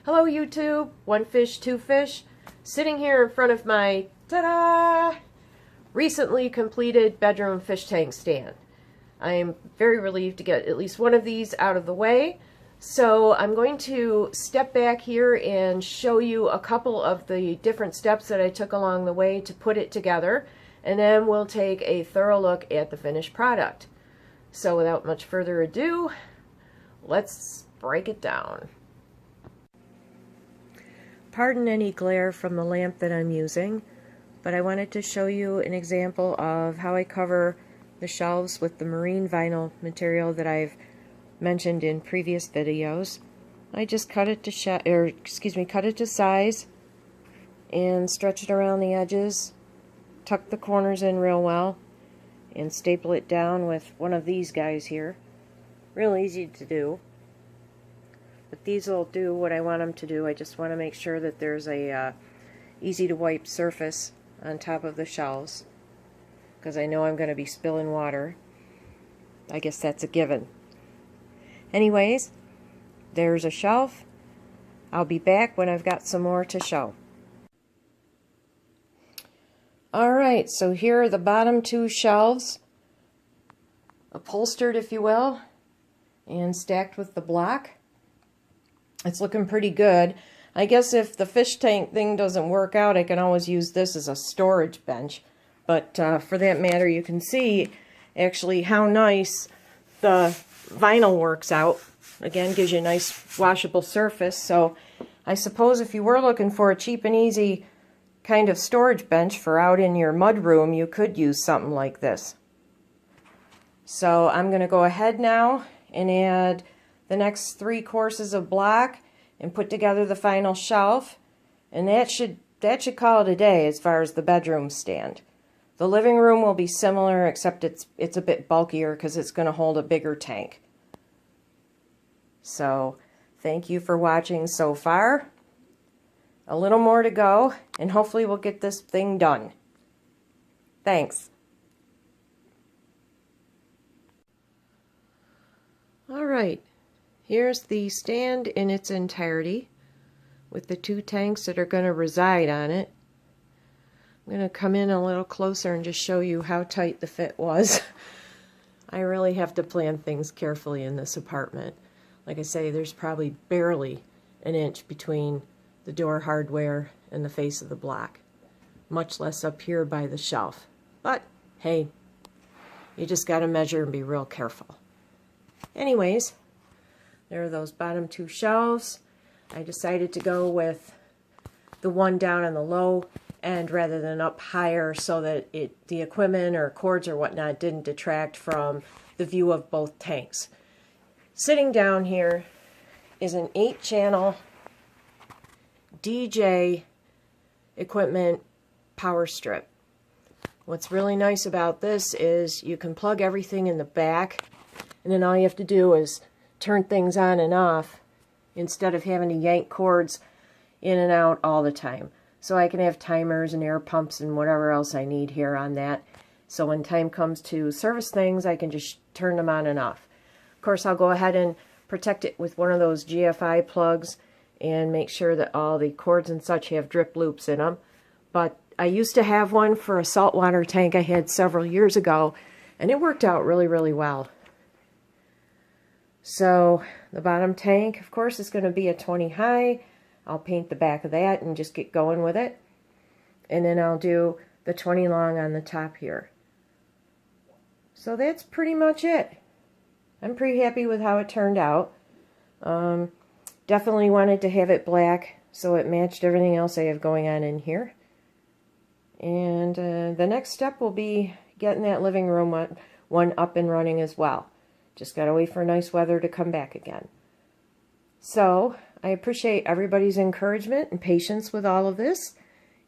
Hello YouTube, one fish, two fish, sitting here in front of my, ta-da, recently completed bedroom fish tank stand. I am very relieved to get at least one of these out of the way. So I'm going to step back here and show you a couple of the different steps that I took along the way to put it together, and then we'll take a thorough look at the finished product. So without much further ado, let's break it down. Pardon any glare from the lamp that I'm using, but I wanted to show you an example of how I cover the shelves with the marine vinyl material that I've mentioned in previous videos. I just cut it to cut it to size and stretch it around the edges, tuck the corners in real well, and staple it down with one of these guys here. Real easy to do. But these will do what I want them to do. I just want to make sure that there's a easy to wipe surface on top of the shelves, because I know I'm going to be spilling water. I guess that's a given. Anyways, there's a shelf. I'll be back when I've got some more to show. Alright, so here are the bottom two shelves, upholstered if you will, and stacked with the block. It's looking pretty good. I guess if the fish tank thing doesn't work out, I can always use this as a storage bench. But for that matter, you can see actually how nice the vinyl works out. Again, gives you a nice washable surface. So I suppose if you were looking for a cheap and easy kind of storage bench for out in your mud room, you could use something like this. So I'm going to go ahead now and add the next 3 courses of block and put together the final shelf, and that should call it a day as far as the bedroom stand. The living room will be similar, except it's a bit bulkier because it's going to hold a bigger tank. So thank you for watching so far. A little more to go, and hopefully we'll get this thing done. Thanks. All right. Here's the stand in its entirety with the 2 tanks that are going to reside on it. I'm going to come in a little closer and just show you how tight the fit was. I really have to plan things carefully in this apartment. Like I say, there's probably barely an inch between the door hardware and the face of the block. Much less up here by the shelf. But, hey, you just got to measure and be real careful. Anyways, there are those bottom 2 shelves. I decided to go with the one down on the low end rather than up higher so that the equipment or cords or whatnot didn't detract from the view of both tanks. Sitting down here is an 8-channel DJ equipment power strip. What's really nice about this is you can plug everything in the back, and then all you have to do is turn things on and off instead of having to yank cords in and out all the time. So I can have timers and air pumps and whatever else I need here on that. So when time comes to service things, I can just turn them on and off. Of course, I'll go ahead and protect it with one of those GFI plugs and make sure that all the cords and such have drip loops in them. But I used to have one for a saltwater tank I had several years ago, and it worked out really, really well. So the bottom tank, of course, is going to be a 20 high. I'll paint the back of that and just get going with it. And then I'll do the 20 long on the top here. So that's pretty much it. I'm pretty happy with how it turned out. Definitely wanted to have it black so it matched everything else I have going on in here. And the next step will be getting that living room one up and running as well. Just got to wait for nice weather to come back again. So I appreciate everybody's encouragement and patience with all of this.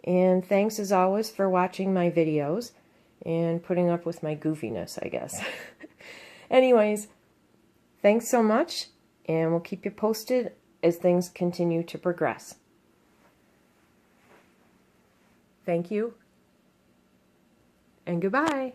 And thanks as always for watching my videos and putting up with my goofiness, I guess. Anyways, thanks so much, and we'll keep you posted as things continue to progress. Thank you, and goodbye.